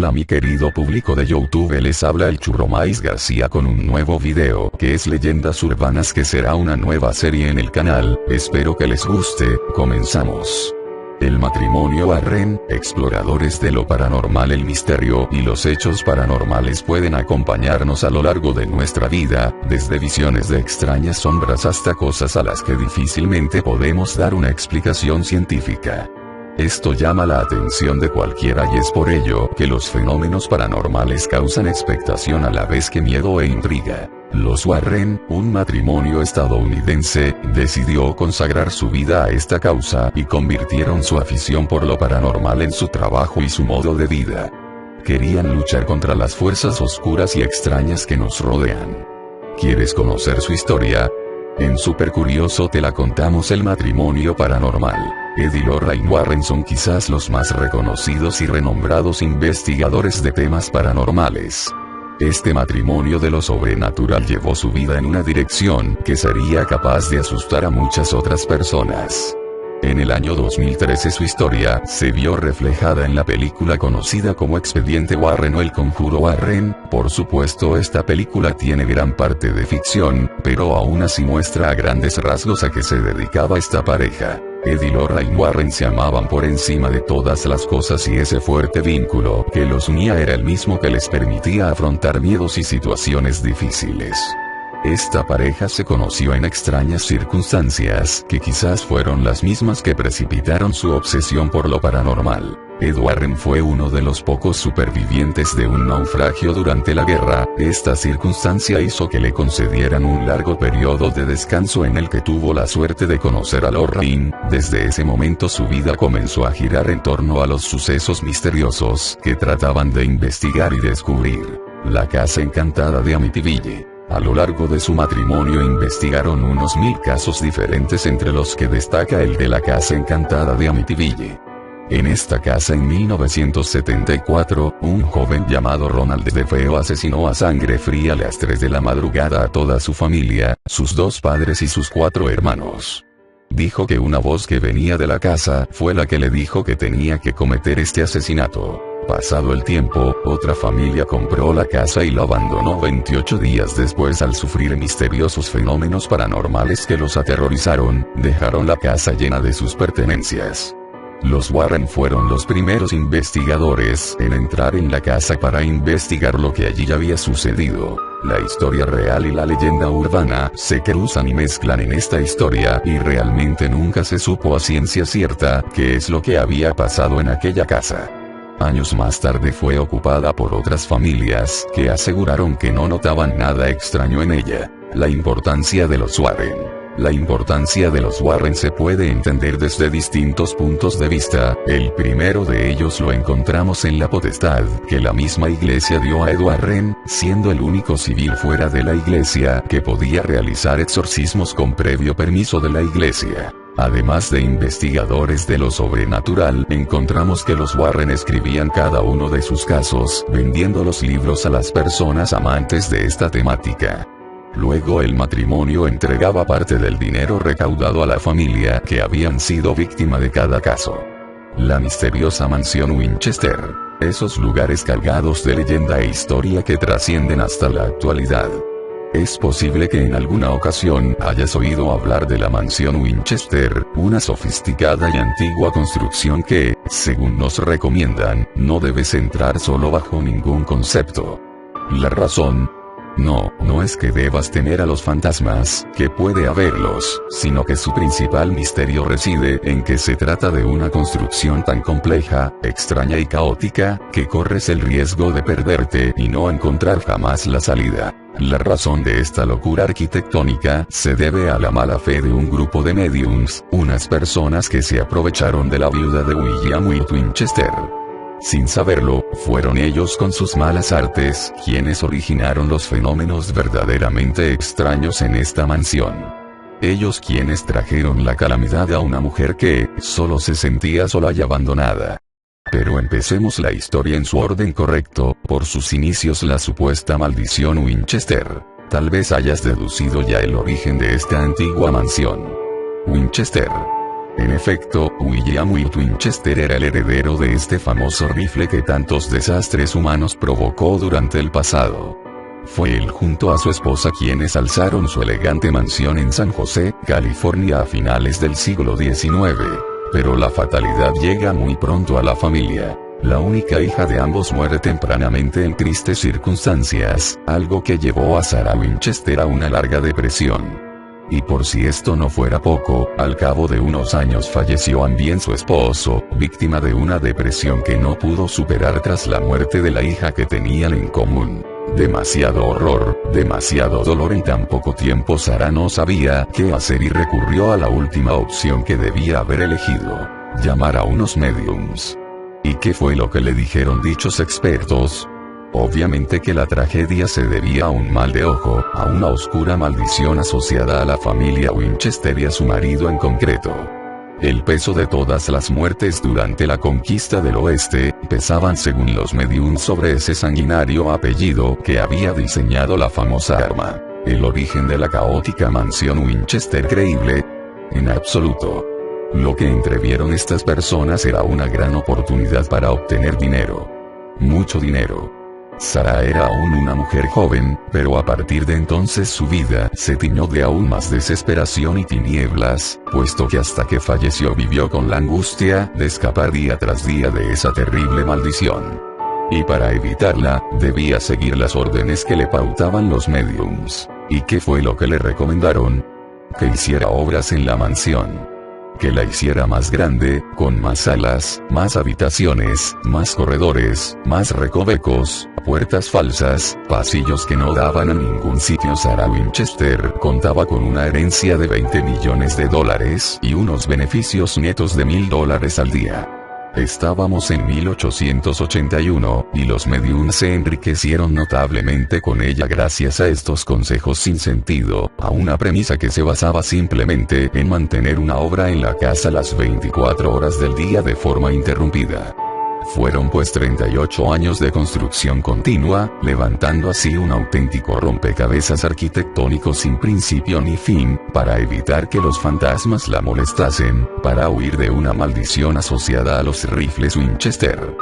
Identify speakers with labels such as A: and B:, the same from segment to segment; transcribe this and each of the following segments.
A: Hola mi querido público de YouTube, les habla el Churromais García con un nuevo video que es Leyendas Urbanas, que será una nueva serie en el canal. Espero que les guste. Comenzamos. El matrimonio Warren, exploradores de lo paranormal. El misterio y los hechos paranormales pueden acompañarnos a lo largo de nuestra vida, desde visiones de extrañas sombras hasta cosas a las que difícilmente podemos dar una explicación científica. Esto llama la atención de cualquiera y es por ello que los fenómenos paranormales causan expectación a la vez que miedo e intriga. Los Warren, un matrimonio estadounidense, decidió consagrar su vida a esta causa y convirtieron su afición por lo paranormal en su trabajo y su modo de vida. Querían luchar contra las fuerzas oscuras y extrañas que nos rodean. ¿Quieres conocer su historia? En Super Curioso te la contamos. El matrimonio paranormal. Ed y Lorraine Warren son quizás los más reconocidos y renombrados investigadores de temas paranormales. Este matrimonio de lo sobrenatural llevó su vida en una dirección que sería capaz de asustar a muchas otras personas. En el año 2013 su historia se vio reflejada en la película conocida como Expediente Warren o El Conjuro Warren. Por supuesto, esta película tiene gran parte de ficción, pero aún así muestra a grandes rasgos a qué se dedicaba esta pareja. Ed y Lorraine Warren se amaban por encima de todas las cosas y ese fuerte vínculo que los unía era el mismo que les permitía afrontar miedos y situaciones difíciles. Esta pareja se conoció en extrañas circunstancias que quizás fueron las mismas que precipitaron su obsesión por lo paranormal. Ed Warren fue uno de los pocos supervivientes de un naufragio durante la guerra. Esta circunstancia hizo que le concedieran un largo periodo de descanso en el que tuvo la suerte de conocer a Lorraine. Desde ese momento su vida comenzó a girar en torno a los sucesos misteriosos que trataban de investigar y descubrir. La casa encantada de Amityville. A lo largo de su matrimonio investigaron unos 1000 casos diferentes, entre los que destaca el de la casa encantada de Amityville. En esta casa en 1974, un joven llamado Ronald DeFeo asesinó a sangre fría a las 3 de la madrugada a toda su familia, sus 2 padres y sus 4 hermanos. Dijo que una voz que venía de la casa fue la que le dijo que tenía que cometer este asesinato. Pasado el tiempo, otra familia compró la casa y la abandonó 28 días después al sufrir misteriosos fenómenos paranormales que los aterrorizaron. Dejaron la casa llena de sus pertenencias. Los Warren fueron los primeros investigadores en entrar en la casa para investigar lo que allí había sucedido. La historia real y la leyenda urbana se cruzan y mezclan en esta historia y realmente nunca se supo a ciencia cierta qué es lo que había pasado en aquella casa. Años más tarde fue ocupada por otras familias que aseguraron que no notaban nada extraño en ella. La importancia de los Warren. La importancia de los Warren se puede entender desde distintos puntos de vista. El primero de ellos lo encontramos en la potestad que la misma iglesia dio a Ed Warren, siendo el único civil fuera de la iglesia que podía realizar exorcismos con previo permiso de la iglesia. Además de investigadores de lo sobrenatural, encontramos que los Warren escribían cada uno de sus casos, vendiendo los libros a las personas amantes de esta temática. Luego el matrimonio entregaba parte del dinero recaudado a la familia que habían sido víctima de cada caso. La misteriosa mansión Winchester. Esos lugares cargados de leyenda e historia que trascienden hasta la actualidad. Es posible que en alguna ocasión hayas oído hablar de la mansión Winchester, una sofisticada y antigua construcción que, según nos recomiendan, no debes entrar solo bajo ningún concepto. La razón: no es que debas temer a los fantasmas, que puede haberlos, sino que su principal misterio reside en que se trata de una construcción tan compleja, extraña y caótica, que corres el riesgo de perderte y no encontrar jamás la salida. La razón de esta locura arquitectónica se debe a la mala fe de un grupo de mediums, unas personas que se aprovecharon de la viuda de William Wirt Winchester. Sin saberlo, fueron ellos con sus malas artes quienes originaron los fenómenos verdaderamente extraños en esta mansión. Ellos quienes trajeron la calamidad a una mujer que solo se sentía sola y abandonada. Pero empecemos la historia en su orden correcto, por sus inicios. La supuesta maldición Winchester. Tal vez hayas deducido ya el origen de esta antigua mansión. Winchester En efecto, William Wirt Winchester era el heredero de este famoso rifle que tantos desastres humanos provocó durante el pasado. Fue él junto a su esposa quienes alzaron su elegante mansión en San José, California a finales del siglo XIX. Pero la fatalidad llega muy pronto a la familia. La única hija de ambos muere tempranamente en tristes circunstancias, algo que llevó a Sarah Winchester a una larga depresión. Y por si esto no fuera poco, al cabo de unos años falleció también su esposo, víctima de una depresión que no pudo superar tras la muerte de la hija que tenían en común. Demasiado horror, demasiado dolor en tan poco tiempo. Sarah no sabía qué hacer y recurrió a la última opción que debía haber elegido: llamar a unos mediums. ¿Y qué fue lo que le dijeron dichos expertos? Obviamente que la tragedia se debía a un mal de ojo, a una oscura maldición asociada a la familia Winchester y a su marido en concreto. El peso de todas las muertes durante la conquista del oeste, pesaban según los mediums sobre ese sanguinario apellido que había diseñado la famosa arma. ¿El origen de la caótica mansión Winchester creíble? En absoluto. Lo que entrevieron estas personas era una gran oportunidad para obtener dinero. Mucho dinero. Sarah era aún una mujer joven, pero a partir de entonces su vida se tiñó de aún más desesperación y tinieblas, puesto que hasta que falleció vivió con la angustia de escapar día tras día de esa terrible maldición. Y para evitarla, debía seguir las órdenes que le pautaban los mediums. ¿Y qué fue lo que le recomendaron? Que hiciera obras en la mansión. Que la hiciera más grande, con más salas, más habitaciones, más corredores, más recovecos, puertas falsas, pasillos que no daban a ningún sitio. Sarah Winchester contaba con una herencia de $20 millones y unos beneficios netos de $1,000 al día. Estábamos en 1881, y los mediums se enriquecieron notablemente con ella gracias a estos consejos sin sentido, a una premisa que se basaba simplemente en mantener una obra en la casa las 24 horas del día de forma interrumpida. Fueron pues 38 años de construcción continua, levantando así un auténtico rompecabezas arquitectónico sin principio ni fin, para evitar que los fantasmas la molestasen, para huir de una maldición asociada a los rifles Winchester.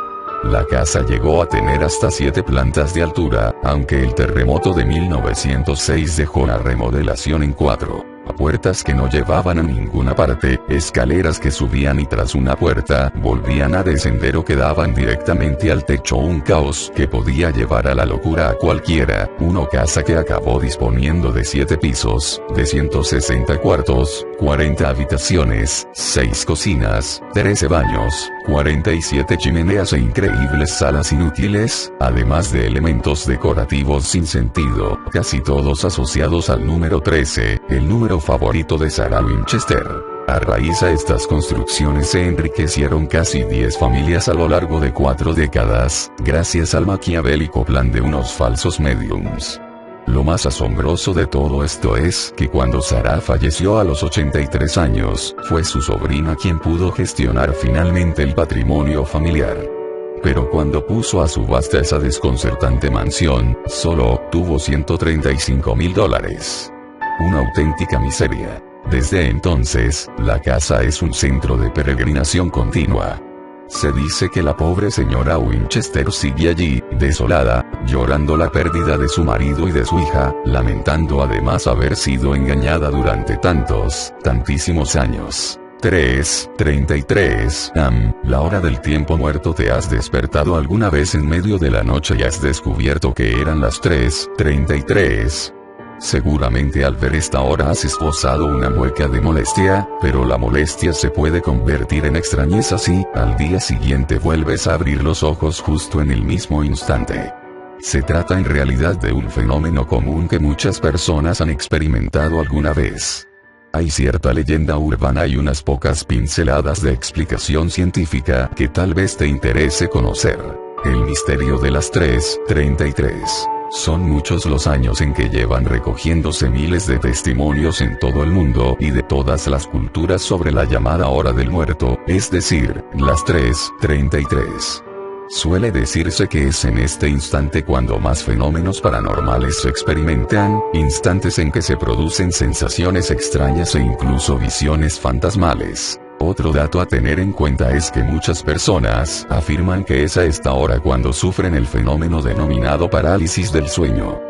A: La casa llegó a tener hasta 7 plantas de altura, aunque el terremoto de 1906 dejó la remodelación en 4. Puertas que no llevaban a ninguna parte, escaleras que subían y tras una puerta, volvían a descender o quedaban directamente al techo. Un caos que podía llevar a la locura a cualquiera. Una casa que acabó disponiendo de 7 pisos, de 160 cuartos, 40 habitaciones, 6 cocinas, 13 baños, 47 chimeneas e increíbles salas inútiles, además de elementos decorativos sin sentido, casi todos asociados al número 13, el número favorito de Sarah Winchester. A raíz a estas construcciones se enriquecieron casi 10 familias a lo largo de 4 décadas, gracias al maquiavélico plan de unos falsos mediums. Lo más asombroso de todo esto es que cuando Sarah falleció a los 83 años, fue su sobrina quien pudo gestionar finalmente el patrimonio familiar. Pero cuando puso a subasta esa desconcertante mansión, solo obtuvo $135,000. Una auténtica miseria. Desde entonces, la casa es un centro de peregrinación continua. Se dice que la pobre señora Winchester sigue allí, desolada, llorando la pérdida de su marido y de su hija, lamentando además haber sido engañada durante tantísimos años. 3:33 am, la hora del tiempo muerto. ¿Te has despertado alguna vez en medio de la noche y has descubierto que eran las 3:33? Seguramente al ver esta hora has esbozado una mueca de molestia, pero la molestia se puede convertir en extrañeza si, al día siguiente vuelves a abrir los ojos justo en el mismo instante. Se trata en realidad de un fenómeno común que muchas personas han experimentado alguna vez. Hay cierta leyenda urbana y unas pocas pinceladas de explicación científica que tal vez te interese conocer. El misterio de las 3:33. Son muchos los años en que llevan recogiéndose miles de testimonios en todo el mundo y de todas las culturas sobre la llamada hora del muerto, es decir, las 3:33. Suele decirse que es en este instante cuando más fenómenos paranormales se experimentan, instantes en que se producen sensaciones extrañas e incluso visiones fantasmales. Otro dato a tener en cuenta es que muchas personas afirman que es a esta hora cuando sufren el fenómeno denominado parálisis del sueño.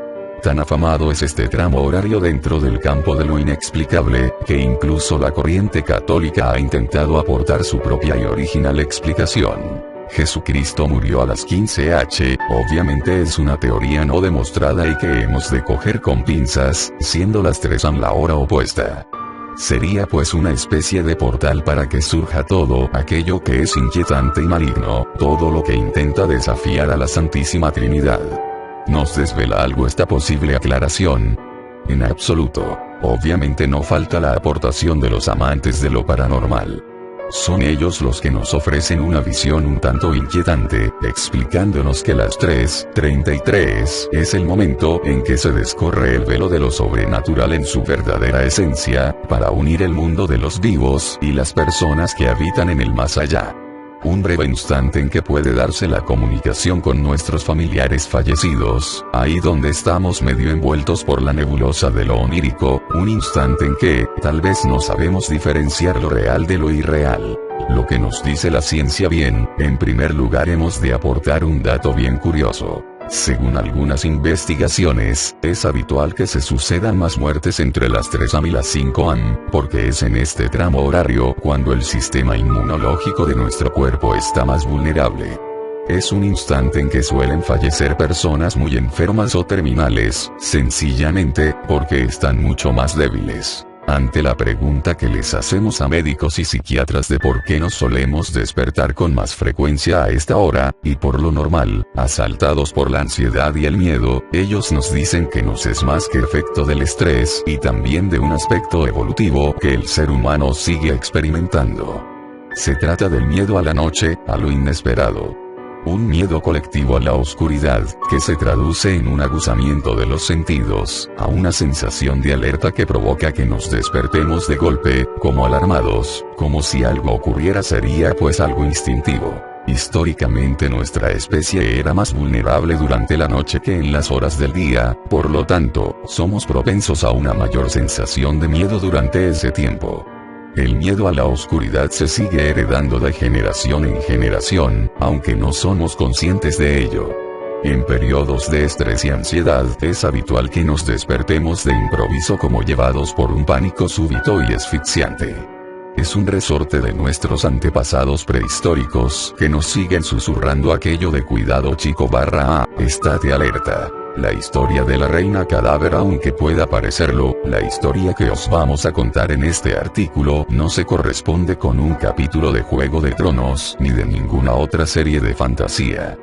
A: Tan afamado es este tramo horario dentro del campo de lo inexplicable, que incluso la corriente católica ha intentado aportar su propia y original explicación. Jesucristo murió a las 15 h, obviamente es una teoría no demostrada y que hemos de coger con pinzas, siendo las 3 am la hora opuesta. Sería pues una especie de portal para que surja todo aquello que es inquietante y maligno, todo lo que intenta desafiar a la Santísima Trinidad. ¿Nos desvela algo esta posible aclaración? En absoluto. Obviamente no falta la aportación de los amantes de lo paranormal. Son ellos los que nos ofrecen una visión un tanto inquietante, explicándonos que las 3:33 es el momento en que se descorre el velo de lo sobrenatural en su verdadera esencia, para unir el mundo de los vivos y las personas que habitan en el más allá. Un breve instante en que puede darse la comunicación con nuestros familiares fallecidos, ahí donde estamos medio envueltos por la nebulosa de lo onírico, un instante en que, tal vez no sabemos diferenciar lo real de lo irreal. Lo que nos dice la ciencia bien, en primer lugar hemos de aportar un dato bien curioso. Según algunas investigaciones, es habitual que se sucedan más muertes entre las 3 am y las 5 am, porque es en este tramo horario cuando el sistema inmunológico de nuestro cuerpo está más vulnerable. Es un instante en que suelen fallecer personas muy enfermas o terminales, sencillamente, porque están mucho más débiles. Ante la pregunta que les hacemos a médicos y psiquiatras de por qué nos solemos despertar con más frecuencia a esta hora, y por lo normal, asaltados por la ansiedad y el miedo, ellos nos dicen que no es más que efecto del estrés y también de un aspecto evolutivo que el ser humano sigue experimentando. Se trata del miedo a la noche, a lo inesperado. Un miedo colectivo a la oscuridad, que se traduce en un aguzamiento de los sentidos, a una sensación de alerta que provoca que nos despertemos de golpe, como alarmados, como si algo ocurriera sería pues algo instintivo. Históricamente nuestra especie era más vulnerable durante la noche que en las horas del día, por lo tanto, somos propensos a una mayor sensación de miedo durante ese tiempo. El miedo a la oscuridad se sigue heredando de generación en generación, aunque no somos conscientes de ello. En periodos de estrés y ansiedad es habitual que nos despertemos de improviso como llevados por un pánico súbito y asfixiante. Es un resorte de nuestros antepasados prehistóricos que nos siguen susurrando aquello de cuidado chico / estate alerta. La historia de la reina cadáver, aunque pueda parecerlo, la historia que os vamos a contar en este artículo no se corresponde con un capítulo de Juego de Tronos ni de ninguna otra serie de fantasía.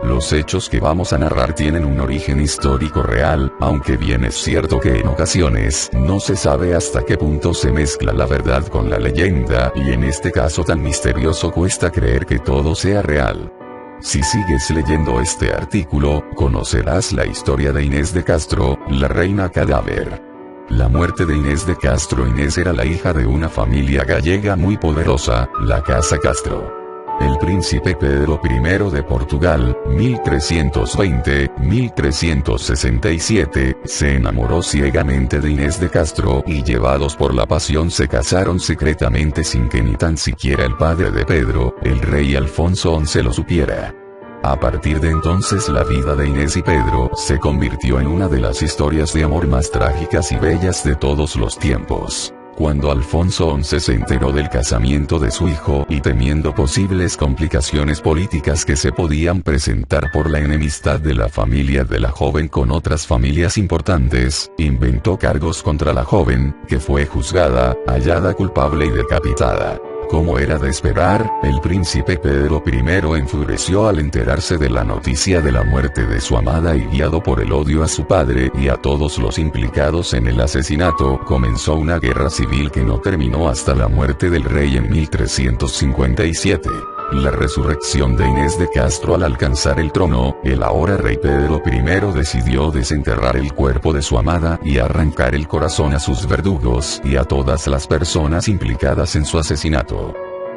A: Los hechos que vamos a narrar tienen un origen histórico real, aunque bien es cierto que en ocasiones no se sabe hasta qué punto se mezcla la verdad con la leyenda, y en este caso tan misterioso cuesta creer que todo sea real. Si sigues leyendo este artículo, conocerás la historia de Inés de Castro, la reina cadáver. La muerte de Inés de Castro. Inés era la hija de una familia gallega muy poderosa, la Casa Castro. El príncipe Pedro I de Portugal, 1320-1367, se enamoró ciegamente de Inés de Castro y llevados por la pasión se casaron secretamente sin que ni tan siquiera el padre de Pedro, el rey Alfonso XI, lo supiera. A partir de entonces la vida de Inés y Pedro se convirtió en una de las historias de amor más trágicas y bellas de todos los tiempos. Cuando Alfonso XI se enteró del casamiento de su hijo y temiendo posibles complicaciones políticas que se podían presentar por la enemistad de la familia de la joven con otras familias importantes, inventó cargos contra la joven, que fue juzgada, hallada culpable y decapitada. Como era de esperar, el príncipe Pedro I enfureció al enterarse de la noticia de la muerte de su amada y guiado por el odio a su padre y a todos los implicados en el asesinato, comenzó una guerra civil que no terminó hasta la muerte del rey en 1357. La resurrección de Inés de Castro. Al alcanzar el trono, el ahora rey Pedro I decidió desenterrar el cuerpo de su amada y arrancar el corazón a sus verdugos y a todas las personas implicadas en su asesinato.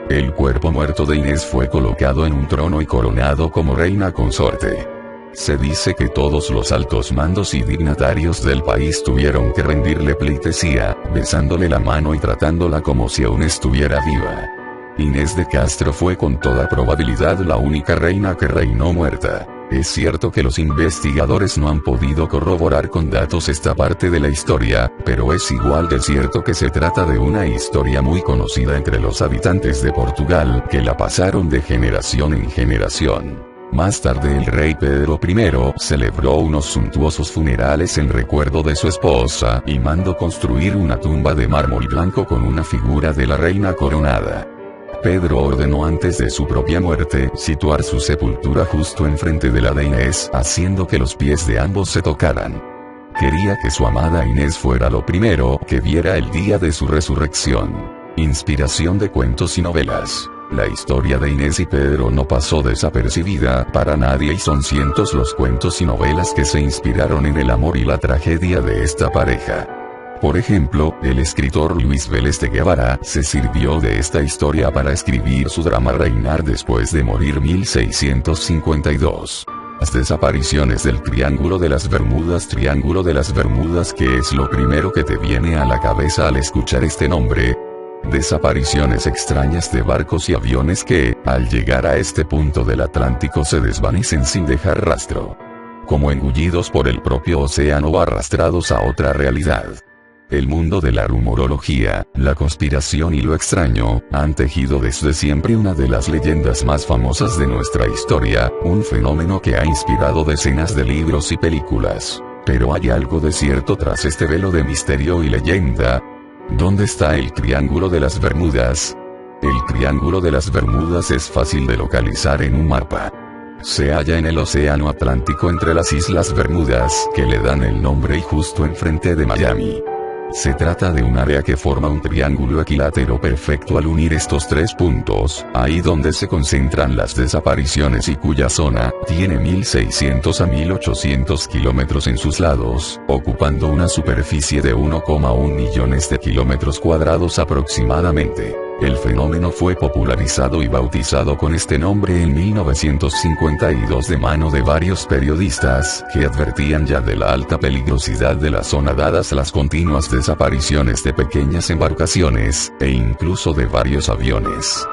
A: El cuerpo muerto de Inés fue colocado en un trono y coronado como reina consorte. Se dice que todos los altos mandos y dignatarios del país tuvieron que rendirle pleitesía, besándole la mano y tratándola como si aún estuviera viva. Inés de Castro fue con toda probabilidad la única reina que reinó muerta. Es cierto que los investigadores no han podido corroborar con datos esta parte de la historia, pero es igual de cierto que se trata de una historia muy conocida entre los habitantes de Portugal, que la pasaron de generación en generación. Más tarde el rey Pedro I celebró unos suntuosos funerales en recuerdo de su esposa y mandó construir una tumba de mármol blanco con una figura de la reina coronada. Pedro ordenó antes de su propia muerte situar su sepultura justo enfrente de la de Inés, haciendo que los pies de ambos se tocaran. Quería que su amada Inés fuera lo primero que viera el día de su resurrección. Inspiración de cuentos y novelas. La historia de Inés y Pedro no pasó desapercibida para nadie y son cientos los cuentos y novelas que se inspiraron en el amor y la tragedia de esta pareja. Por ejemplo, el escritor Luis Vélez de Guevara se sirvió de esta historia para escribir su drama Reinar después de morir 1652. Las desapariciones del Triángulo de las Bermudas. Triángulo de las Bermudas, ¿qué es lo primero que te viene a la cabeza al escuchar este nombre? Desapariciones extrañas de barcos y aviones que, al llegar a este punto del Atlántico, se desvanecen sin dejar rastro. Como engullidos por el propio océano o arrastrados a otra realidad. El mundo de la rumorología, la conspiración y lo extraño, han tejido desde siempre una de las leyendas más famosas de nuestra historia, un fenómeno que ha inspirado decenas de libros y películas. Pero hay algo de cierto tras este velo de misterio y leyenda. ¿Dónde está el Triángulo de las Bermudas? El Triángulo de las Bermudas es fácil de localizar en un mapa. Se halla en el Océano Atlántico entre las Islas Bermudas, que le dan el nombre y justo enfrente de Miami. Se trata de un área que forma un triángulo equilátero perfecto al unir estos tres puntos, ahí donde se concentran las desapariciones y cuya zona tiene 1.600 a 1.800 kilómetros en sus lados, ocupando una superficie de 1,1 millones de kilómetros cuadrados aproximadamente. El fenómeno fue popularizado y bautizado con este nombre en 1952 de mano de varios periodistas que advertían ya de la alta peligrosidad de la zona dadas las continuas desapariciones de pequeñas embarcaciones, e incluso de varios aviones.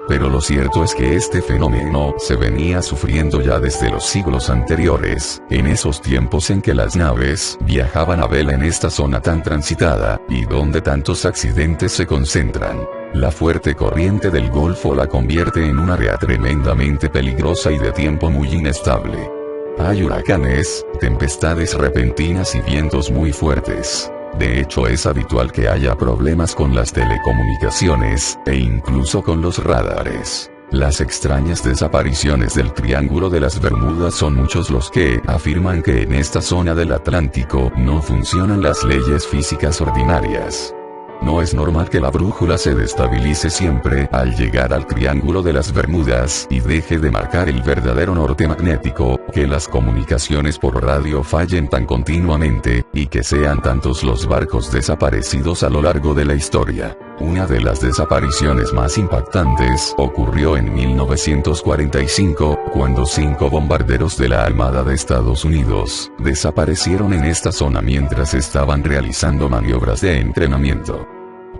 A: Pero lo cierto es que este fenómeno se venía sufriendo ya desde los siglos anteriores, en esos tiempos en que las naves viajaban a vela en esta zona tan transitada, y donde tantos accidentes se concentran. La fuerte corriente del Golfo la convierte en un área tremendamente peligrosa y de tiempo muy inestable. Hay huracanes, tempestades repentinas y vientos muy fuertes. De hecho, es habitual que haya problemas con las telecomunicaciones, e incluso con los radares. Las extrañas desapariciones del Triángulo de las Bermudas son muchos los que afirman que en esta zona del Atlántico no funcionan las leyes físicas ordinarias. No es normal que la brújula se destabilice siempre al llegar al Triángulo de las Bermudas y deje de marcar el verdadero norte magnético, que las comunicaciones por radio fallen tan continuamente, y que sean tantos los barcos desaparecidos a lo largo de la historia. Una de las desapariciones más impactantes ocurrió en 1945, cuando 5 bombarderos de la Armada de Estados Unidos desaparecieron en esta zona mientras estaban realizando maniobras de entrenamiento.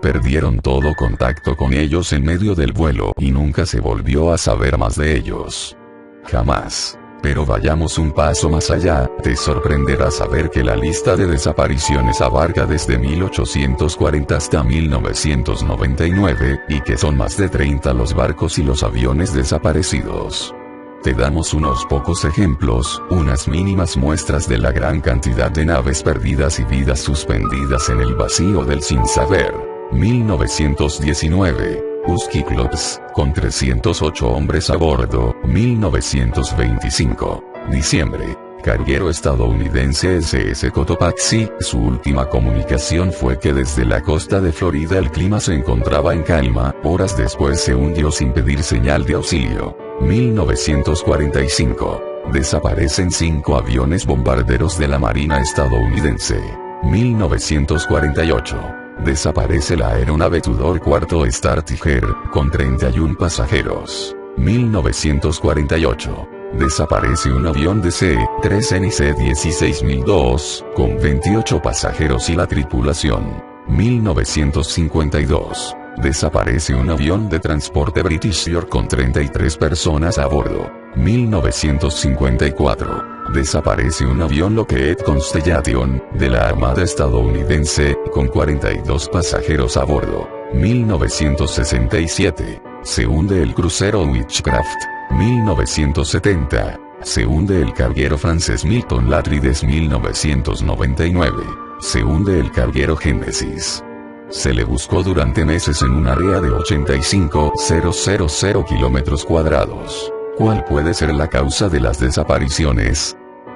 A: Perdieron todo contacto con ellos en medio del vuelo y nunca se volvió a saber más de ellos. Jamás. Pero vayamos un paso más allá, te sorprenderá saber que la lista de desapariciones abarca desde 1840 hasta 1999, y que son más de 30 los barcos y los aviones desaparecidos. Te damos unos pocos ejemplos, unas mínimas muestras de la gran cantidad de naves perdidas y vidas suspendidas en el vacío del sin saber. 1919. Husky Clubs, con 308 hombres a bordo, 1925. Diciembre. Carguero estadounidense SS Cotopaxi, su última comunicación fue que desde la costa de Florida el clima se encontraba en calma, horas después se hundió sin pedir señal de auxilio. 1945. Desaparecen 5 aviones bombarderos de la Marina estadounidense. 1948. Desaparece la aeronave Tudor IV Star Tiger, con 31 pasajeros. 1948. Desaparece un avión DC-3 NC-16002, con 28 pasajeros y la tripulación. 1952. Desaparece un avión de transporte British York con 33 personas a bordo. 1954. Desaparece un avión Lockheed Constellation, de la Armada estadounidense, con 42 pasajeros a bordo. 1967. Se hunde el crucero Witchcraft. 1970. Se hunde el carguero francés Milton Latrides. 1999. Se hunde el carguero Genesis. Se le buscó durante meses en un área de 85.000 kilómetros cuadrados. ¿Cuál puede ser la causa de las desapariciones?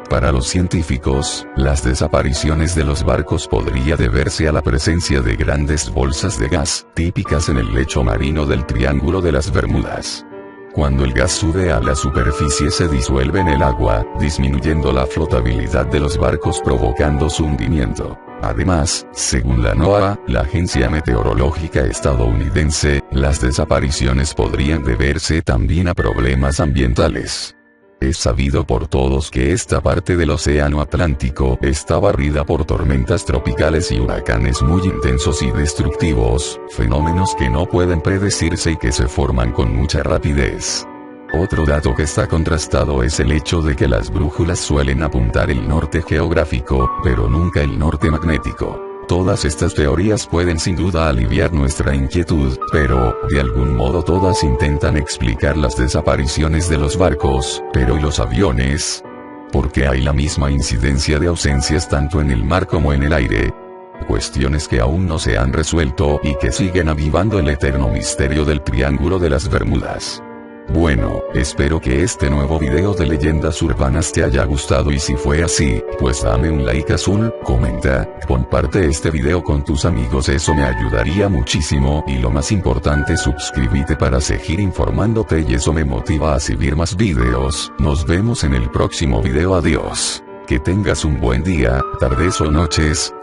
A: Para los científicos, las desapariciones de los barcos podría deberse a la presencia de grandes bolsas de gas, típicas en el lecho marino del Triángulo de las Bermudas. Cuando el gas sube a la superficie se disuelve en el agua, disminuyendo la flotabilidad de los barcos provocando su hundimiento. Además, según la NOAA, la agencia meteorológica estadounidense, las desapariciones podrían deberse también a problemas ambientales. Es sabido por todos que esta parte del océano Atlántico está barrida por tormentas tropicales y huracanes muy intensos y destructivos, fenómenos que no pueden predecirse y que se forman con mucha rapidez. Otro dato que está contrastado es el hecho de que las brújulas suelen apuntar el norte geográfico, pero nunca el norte magnético. Todas estas teorías pueden sin duda aliviar nuestra inquietud, pero, de algún modo todas intentan explicar las desapariciones de los barcos, pero ¿y los aviones? ¿Por qué hay la misma incidencia de ausencias tanto en el mar como en el aire? Cuestiones que aún no se han resuelto y que siguen avivando el eterno misterio del Triángulo de las Bermudas. Bueno, espero que este nuevo video de leyendas urbanas te haya gustado y si fue así, pues dame un like azul, comenta, comparte este video con tus amigos, eso me ayudaría muchísimo y lo más importante suscríbete para seguir informándote y eso me motiva a subir más videos. Nos vemos en el próximo video, adiós. Que tengas un buen día, tardes o noches.